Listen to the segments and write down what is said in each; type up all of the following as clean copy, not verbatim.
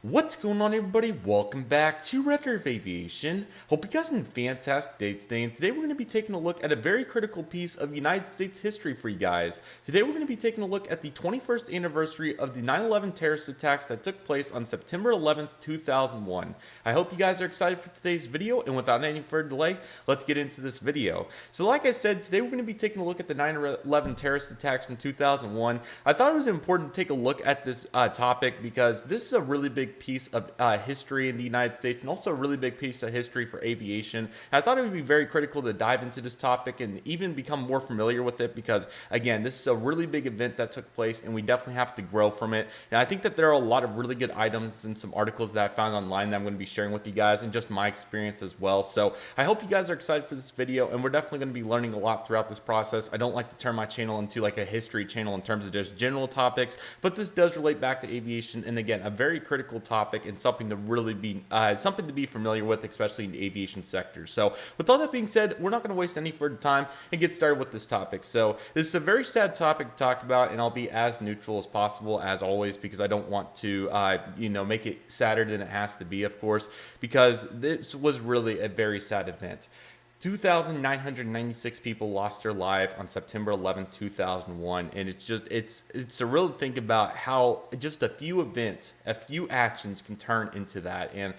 What's going on, everybody? Welcome back to Redriveraviation. Hope you guys are in fantastic day today, and today we're going to be taking a look at a very critical piece of United States history for you guys. Today we're going to be taking a look at the 21st anniversary of the 9/11 terrorist attacks that took place on September 11th, 2001. I hope you guys are excited for today's video, and without any further delay, let's get into this video. So like I said, today we're going to be taking a look at the 9/11 terrorist attacks from 2001. I thought it was important to take a look at this topic because this is a really big piece of history in the United States, and also a really big piece of history for aviation. And I thought it would be very critical to dive into this topic and even become more familiar with it because, again, this is a really big event that took place, and we definitely have to grow from it. And I think that there are a lot of really good items and some articles that I found online that I'm going to be sharing with you guys, and just my experience as well. So I hope you guys are excited for this video, and we're definitely going to be learning a lot throughout this process. I don't like to turn my channel into like a history channel in terms of just general topics, but this does relate back to aviation, and again, a very critical topic and something to really be familiar with, especially in the aviation sector. So with all that being said, we're not going to waste any further time and get started with this topic. So this is a very sad topic to talk about, and I'll be as neutral as possible as always, because I don't want to make it sadder than it has to be, of course, because this was really a very sad event. 2,996 people lost their life on September 11, 2001, and it's surreal to think about how just a few events, a few actions can turn into that. And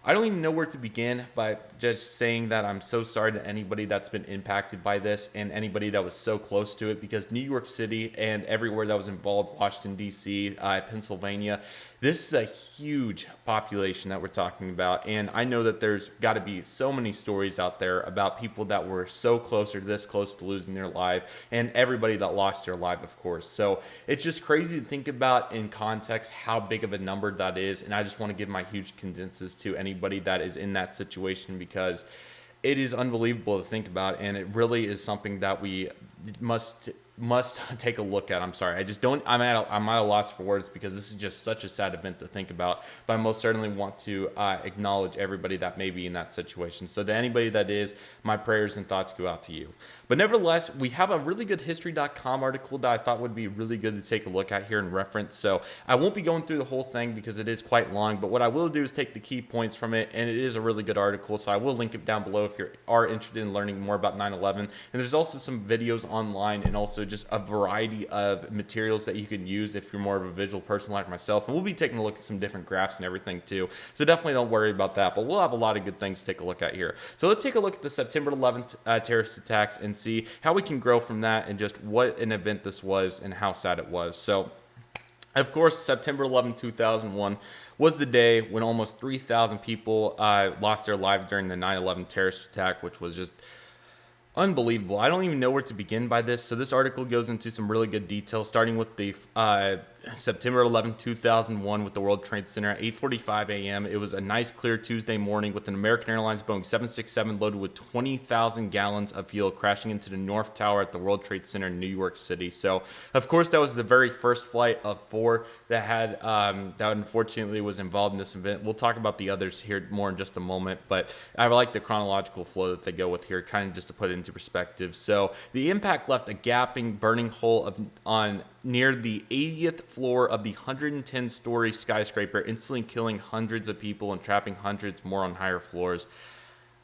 I don't even know where to begin by just saying that I'm so sorry to anybody that's been impacted by this and anybody that was so close to it, because New York City and everywhere that was involved, Washington, D.C., Pennsylvania, this is a huge population that we're talking about. And I know that there's got to be so many stories out there about people that were so close or this close to losing their life, and everybody that lost their life, of course. So it's just crazy to think about in context how big of a number that is. And I just want to give my huge condolences to anybody that is in that situation, because it is unbelievable to think about, and it really is something that we must take a look at. I'm sorry, I'm at a loss for words, because this is just such a sad event to think about, but I most certainly want to acknowledge everybody that may be in that situation. So to anybody that is, my prayers and thoughts go out to you. But nevertheless, we have a really good history.com article that I thought would be really good to take a look at here and reference. So I won't be going through the whole thing because it is quite long, but what I will do is take the key points from it, and it is a really good article, so I will link it down below if you are interested in learning more about 9/11. And there's also some videos online, and also just a variety of materials that you can use if you're more of a visual person like myself. And we'll be taking a look at some different graphs and everything too, so definitely don't worry about that, but we'll have a lot of good things to take a look at here. So let's take a look at the September 11th terrorist attacks and see how we can grow from that, and just what an event this was and how sad it was. So of course, September 11, 2001 was the day when almost 3,000 people lost their lives during the 9/11 terrorist attack, which was just unbelievable. I don't even know where to begin by this. So this article goes into some really good detail, starting with the September 11, 2001 with the World Trade Center at 8:45 a.m. It was a nice, clear Tuesday morning with an American Airlines Boeing 767 loaded with 20,000 gallons of fuel crashing into the North Tower at the World Trade Center in New York City. So, of course, that was the very first flight of 4 that had that unfortunately was involved in this event. We'll talk about the others here more in just a moment, but I like the chronological flow that they go with here, kind of just to put it into perspective. So the impact left a gaping, burning hole on near the 80th floor of the 110-story skyscraper, instantly killing hundreds of people and trapping hundreds more on higher floors.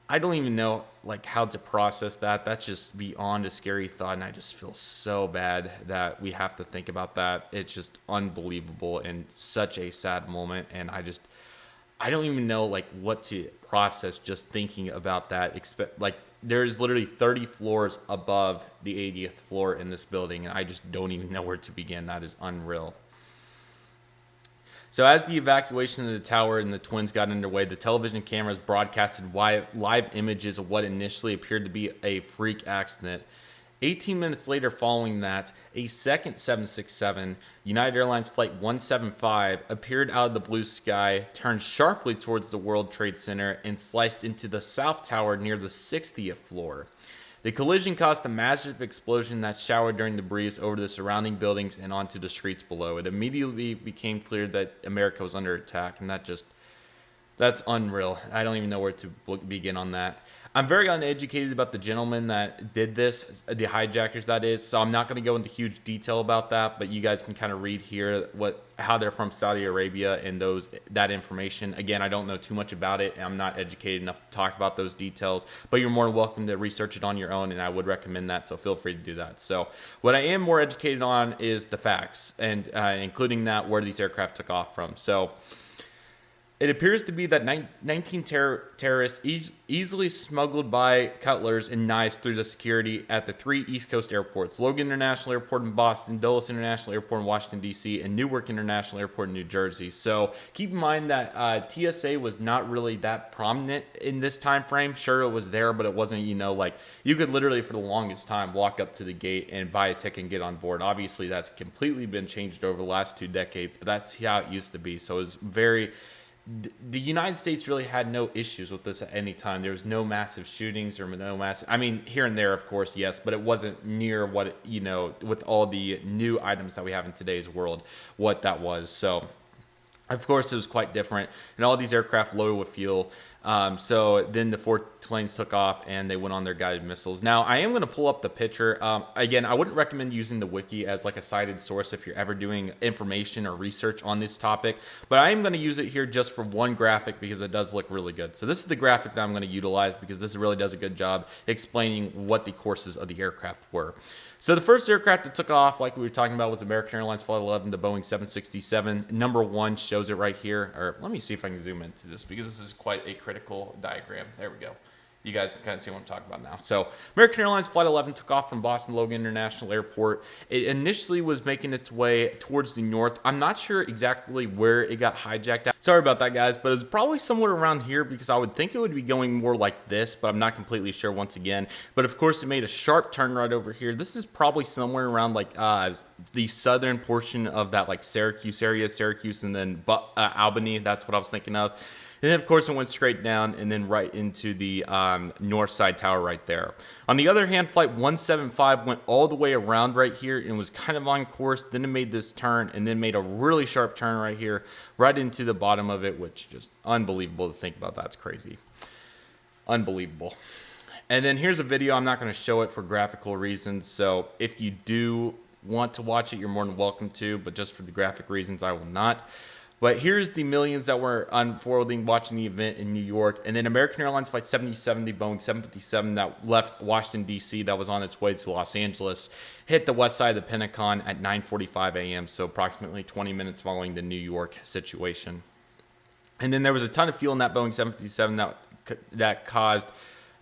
I don't even know how to process that. That's just beyond a scary thought, and I just feel so bad that we have to think about that. It's just unbelievable and such a sad moment, and I don't even know what to process just thinking about that. There's literally 30 floors above the 80th floor in this building, and I just don't even know where to begin. That is unreal. So as the evacuation of the tower and the twins got underway, the television cameras broadcasted live images of what initially appeared to be a freak accident. 18 minutes later following that, a second 767, United Airlines Flight 175, appeared out of the blue sky, turned sharply towards the World Trade Center, and sliced into the South Tower near the 60th floor. The collision caused a massive explosion that showered during debris over the surrounding buildings and onto the streets below. It immediately became clear that America was under attack, and that's unreal. I don't even know where to begin on that. I'm very uneducated about the gentleman that did this, the hijackers that is, so I'm not going to go into huge detail about that, but you guys can kind of read here how they're from Saudi Arabia and that information. Again, I don't know too much about it, and I'm not educated enough to talk about those details, but you're more than welcome to research it on your own, and I would recommend that, so feel free to do that. So what I am more educated on is the facts, and including that where these aircraft took off from. So it appears to be that 19 terrorists easily smuggled by cutlers and knives through the security at the 3 East Coast airports: Logan International Airport in Boston, Dulles International Airport in Washington, D.C., and Newark International Airport in New Jersey. So keep in mind that TSA was not really that prominent in this time frame. Sure, it was there, but it wasn't, like you could literally for the longest time walk up to the gate and buy a ticket and get on board. Obviously, that's completely been changed over the last 2 decades, but that's how it used to be. So it was the United States really had no issues with this at any time. There was no massive shootings or here and there, of course, yes, but it wasn't near what, with all the new items that we have in today's world, what that was. So, of course, it was quite different. And all these aircraft loaded with fuel. So then the 4 planes took off and they went on their guided missiles. Now, I am going to pull up the picture. Again, I wouldn't recommend using the wiki as like a cited source if you're ever doing information or research on this topic, but I am going to use it here just for one graphic because it does look really good. So this is the graphic that I'm going to utilize because this really does a good job explaining what the courses of the aircraft were. So the first aircraft that took off, like we were talking about, was American Airlines Flight 11, the Boeing 767. Number 1 shows it right here. Or let me see if I can zoom into this because this is quite a critical diagram. There we go. You guys can kind of see what I'm talking about now. So American Airlines Flight 11 took off from Boston Logan International Airport. It initially was making its way towards the north. I'm not sure exactly where it got hijacked at. Sorry about that, guys, but it's probably somewhere around here because I would think it would be going more like this, but I'm not completely sure once again. But of course, it made a sharp turn right over here. This is probably somewhere around like the southern portion of that like Syracuse area, and then Albany. That's what I was thinking of. And then, of course, it went straight down and then right into the north side tower right there. On the other hand, Flight 175 went all the way around right here and was kind of on course. Then it made this turn and then made a really sharp turn right here, right into the bottom of it, which just unbelievable to think about. That's crazy. Unbelievable. And then here's a video. I'm not going to show it for graphical reasons. So if you do want to watch it, you're more than welcome to. But just for the graphic reasons, I will not. But here's the millions that were unfolding watching the event in New York. And then American Airlines Flight 77, the Boeing 757 that left Washington, D.C., that was on its way to Los Angeles, hit the west side of the Pentagon at 9:45 a.m., so approximately 20 minutes following the New York situation. And then there was a ton of fuel in that Boeing 757 that caused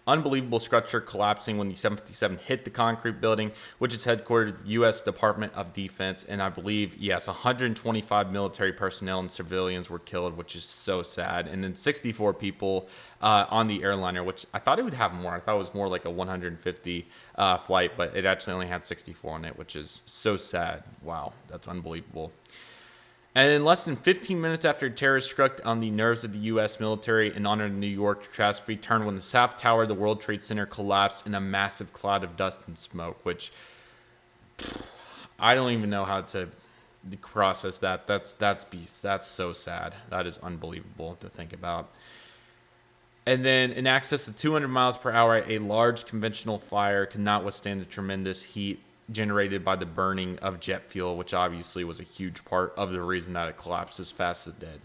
unbelievable structure collapsing when the 757 hit the concrete building, which is headquartered at the U.S. Department of Defense. And I believe, yes, 125 military personnel and civilians were killed, which is so sad. And then 64 people on the airliner, which I thought it would have more. I thought it was more like a 150 flight, but it actually only had 64 on it, which is so sad. Wow, that's unbelievable. And in less than 15 minutes after terrorists struck on the nerves of the U.S. military in honor of the New York catastrophe, turned when the South Tower of the World Trade Center collapsed in a massive cloud of dust and smoke, which I don't even know how to process that. That's so sad. That is unbelievable to think about. And then in excess of 200 miles per hour, a large conventional fire could not withstand the tremendous heat generated by the burning of jet fuel, which obviously was a huge part of the reason that it collapsed as fast as it did.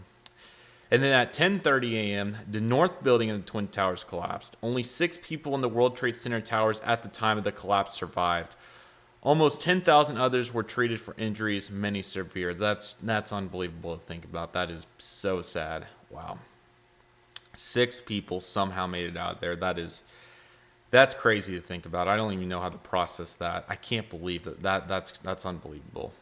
And then at 10:30 a.m., the north building of the Twin Towers collapsed. Only 6 people in the World Trade Center towers at the time of the collapse survived. Almost 10,000 others were treated for injuries, many severe. That's unbelievable to think about. That is so sad. Wow. 6 people somehow made it out there. That's crazy to think about. I don't even know how to process that. I can't believe that's unbelievable.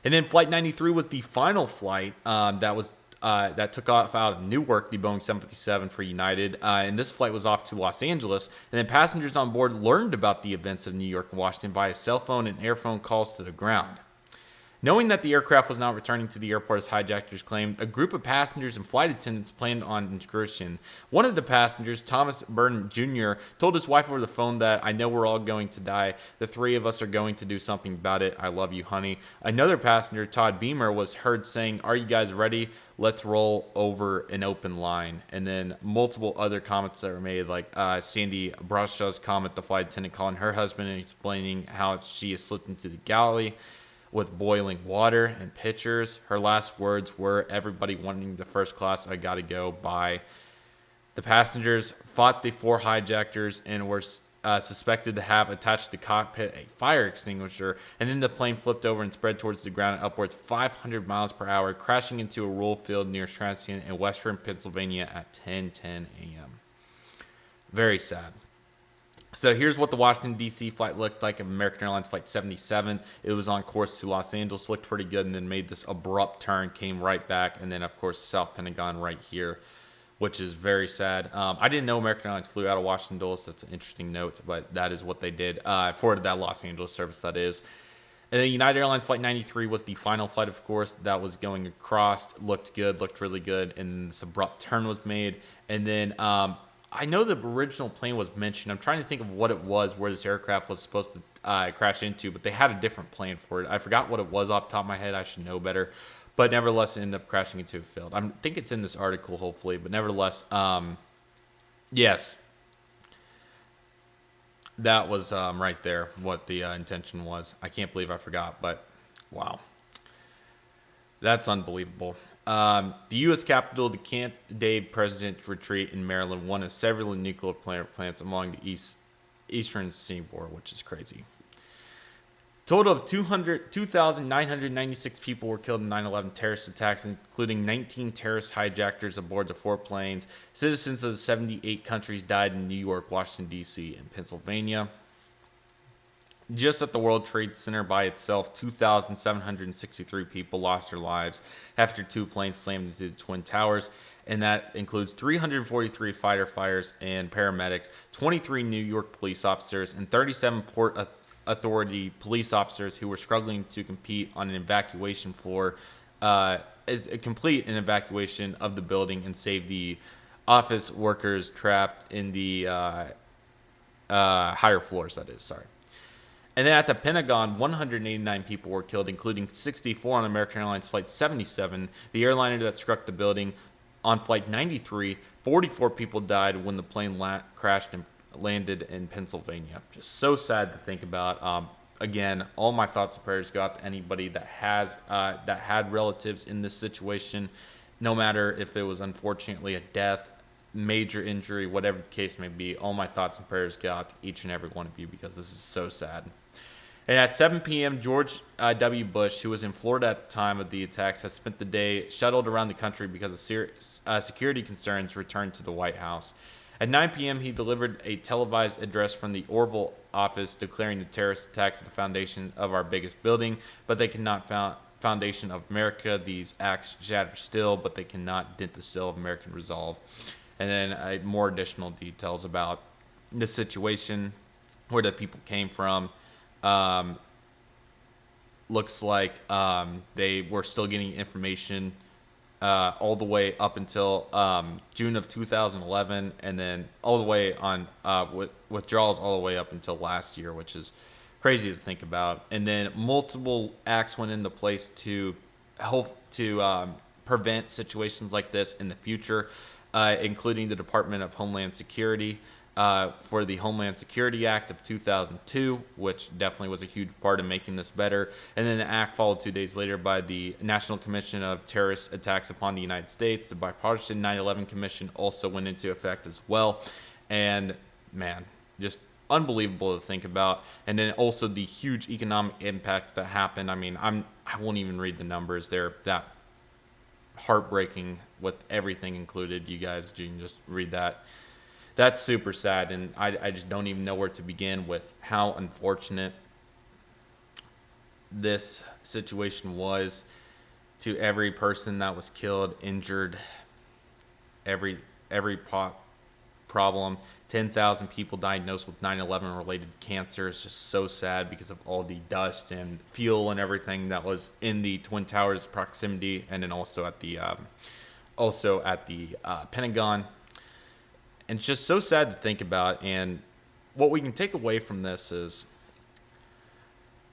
And then Flight 93 was the final flight that took off out of Newark, the Boeing 757 for United. And this flight was off to Los Angeles. And then passengers on board learned about the events of New York and Washington via cell phone and airphone calls to the ground. Knowing that the aircraft was not returning to the airport as hijackers claimed, a group of passengers and flight attendants planned on incursion. One of the passengers, Thomas Burton Jr., told his wife over the phone that, "I know we're all going to die. The three of us are going to do something about it. I love you, honey." Another passenger, Todd Beamer, was heard saying, "Are you guys ready? Let's roll over an open line." And then multiple other comments that were made, like Sandy Brashaw's comment, the flight attendant calling her husband and explaining how she has slipped into the galley with boiling water and pitchers. Her last words were, "Everybody wanting the first class, I gotta go, bye." The passengers fought the four hijackers and were suspected to have attached to the cockpit a fire extinguisher, and then the plane flipped over and spread towards the ground at upwards 500 miles per hour, crashing into a rural field near Transient in western Pennsylvania at 10:10 a.m. Very sad. So here's what the Washington, D.C. flight looked like of American Airlines Flight 77. It was on course to Los Angeles, looked pretty good, and then made this abrupt turn, came right back, and then, of course, South Pentagon right here, which is very sad. I didn't know American Airlines flew out of Washington, Dulles. That's an interesting note, but that is what they did for that Los Angeles service, that is. And then United Airlines Flight 93 was the final flight, of course, that was going across. Looked good, looked really good, and this abrupt turn was made. And then I know the original plane was mentioned. I'm trying to think of what it was, where this aircraft was supposed to crash into, but they had a different plan for it. I forgot what it was off the top of my head. I should know better. But nevertheless, it ended up crashing into a field. I think it's in this article, hopefully. But nevertheless, yes. That was right there what the intention was. I can't believe I forgot, but wow. That's unbelievable. The U.S. Capitol, the Camp Dave President's Retreat in Maryland, one of several nuclear plants along the eastern seaboard, which is crazy. Total of 2,996 people were killed in 9/11 terrorist attacks, including 19 terrorist hijackers aboard the four planes. Citizens of the 78 countries died in New York, Washington, D.C., and Pennsylvania. Just at the World Trade Center by itself, 2,763 people lost their lives after two planes slammed into the Twin Towers, and that includes 343 fighter fires and paramedics, 23 New York police officers, and 37 Port Authority police officers who were struggling to compete on an evacuation floor, complete an evacuation of the building and save the office workers trapped in the higher floors, that is, sorry. And then at the Pentagon, 189 people were killed, including 64 on American Airlines Flight 77, the airliner that struck the building. On Flight 93, 44 people died when the plane crashed and landed in Pennsylvania. Just so sad to think about. Again, all my thoughts and prayers go out to anybody that had relatives in this situation, no matter if it was unfortunately a death, major injury, whatever the case may be. All my thoughts and prayers go out to each and every one of you, because this is so sad. And at 7 p.m., George W. Bush, who was in Florida at the time of the attacks, has spent the day shuttled around the country because of security concerns, returned to the White House. At 9 p.m., he delivered a televised address from the Orville office declaring the terrorist attacks at the foundation of our biggest building, but they cannot foundation of America. These acts shatter steel, but they cannot dent the steel of American resolve. And then more additional details about the situation, where the people came from. Looks like they were still getting information all the way up until June of 2011, and then all the way on withdrawals all the way up until last year, which is crazy to think about. And then multiple acts went into place to help to prevent situations like this in the future, including the Department of Homeland Security for the Homeland Security Act of 2002, which definitely was a huge part of making this better. And then the act followed 2 days later by the National Commission of Terrorist Attacks upon the United States. The bipartisan 9/11 Commission also went into effect as well. And man, just unbelievable to think about. And then also the huge economic impact that happened. I mean, I won't even read the numbers. They're that heartbreaking with everything included. You guys can just read that. That's super sad, and I just don't even know where to begin with how unfortunate this situation was to every person that was killed, injured, every problem. 10,000 people diagnosed with 9/11 related cancer. It's just so sad because of all the dust and fuel and everything that was in the Twin Towers proximity, and then also at the Pentagon. And it's just so sad to think about. And what we can take away from this is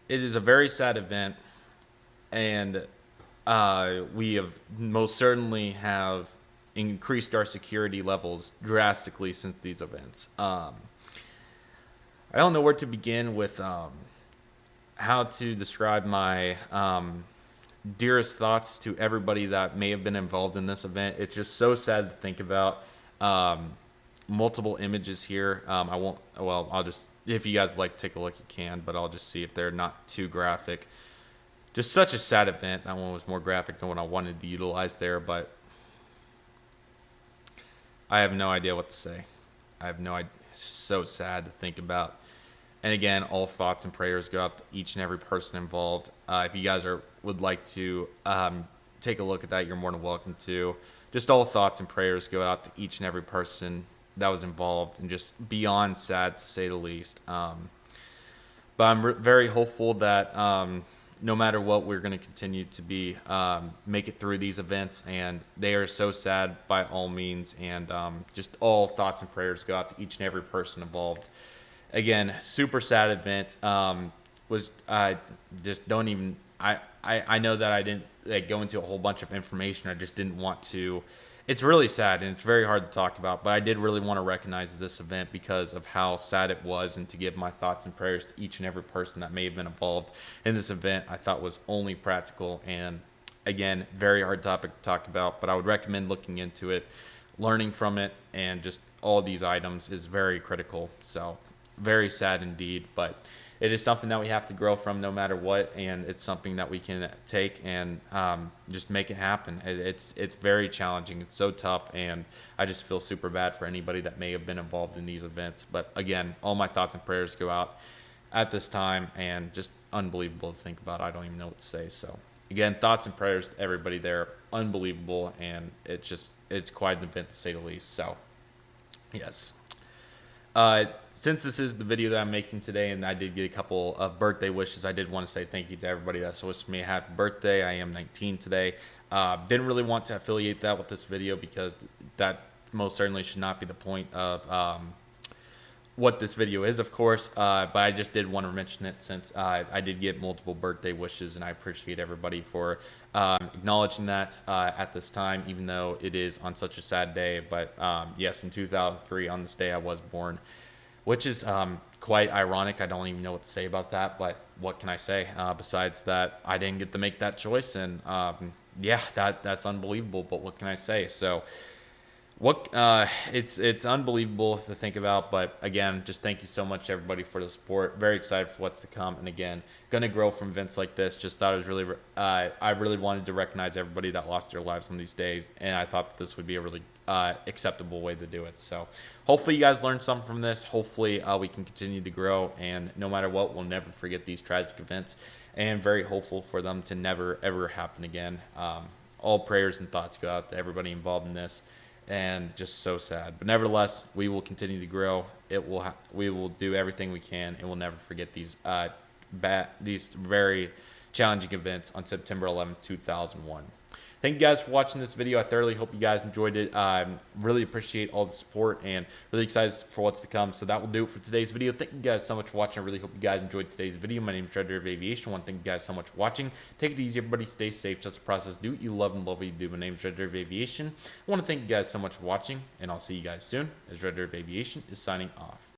it is a very sad event, and we have most certainly have increased our security levels drastically since these events. I don't know where to begin with how to describe my dearest thoughts to everybody that may have been involved in this event. It's just so sad to think about. Multiple images here. I'll just, if you guys like to take a look, you can, but I'll just see if they're not too graphic. Just such a sad event. That one was more graphic than what I wanted to utilize there, but I have no idea what to say. I have no idea. It's so sad to think about. And again, all thoughts and prayers go out to each and every person involved. If you guys would like to take a look at that, you're more than welcome to. Just all thoughts and prayers go out to each and every person that was involved, and just beyond sad, to say the least. But I'm very hopeful that no matter what, we're going to continue to be make it through these events, and they are so sad by all means. And just all thoughts and prayers go out to each and every person involved. Again, super sad event. Just don't even. I know that I didn't go into a whole bunch of information. I just didn't want to. It's really sad, and it's very hard to talk about, but I did really want to recognize this event because of how sad it was, and to give my thoughts and prayers to each and every person that may have been involved in this event. I thought was only practical, and again, very hard topic to talk about, but I would recommend looking into it, learning from it, and just all these items is very critical. So very sad indeed, but it is something that we have to grow from no matter what, and it's something that we can take and just make it happen. It's very challenging. It's so tough, and I just feel super bad for anybody that may have been involved in these events. But again, all my thoughts and prayers go out at this time, and just unbelievable to think about. I don't even know what to say. So again, thoughts and prayers to everybody there. Unbelievable, and it's quite an event to say the least. So yes. Since this is the video that I'm making today, and I did get a couple of birthday wishes, I did want to say thank you to everybody that's wished me a happy birthday. I am 19 today. Didn't really want to affiliate that with this video because that most certainly should not be the point of what this video is, of course, but I just did want to mention it since I did get multiple birthday wishes, and I appreciate everybody for acknowledging that at this time, even though it is on such a sad day. But yes, in 2003, on this day, I was born, which is quite ironic. I don't even know what to say about that, but what can I say besides that I didn't get to make that choice, and yeah, that's unbelievable, but what can I say? So it's unbelievable to think about, but again, just thank you so much everybody for the support. Very excited for what's to come, and again, gonna grow from events like this. Just thought it was really I really wanted to recognize everybody that lost their lives on these days, and I thought that this would be a really acceptable way to do it. So hopefully you guys learned something from this. Hopefully we can continue to grow, and no matter what, we'll never forget these tragic events, and very hopeful for them to never ever happen again. All prayers and thoughts go out to everybody involved in this. And just so sad, but nevertheless, we will continue to grow. We will do everything we can, and we'll never forget these very challenging events on September 11th, 2001. Thank you guys for watching this video. I thoroughly hope you guys enjoyed it. Really appreciate all the support, and really excited for what's to come. So that will do it for today's video. Thank you guys so much for watching. I really hope you guys enjoyed today's video. My name is Redriveraviation. I want to thank you guys so much for watching. Take it easy, everybody. Stay safe. Just a process. Do what you love and love what you do. My name is Redriveraviation. I want to thank you guys so much for watching, and I'll see you guys soon as Redriveraviation is signing off.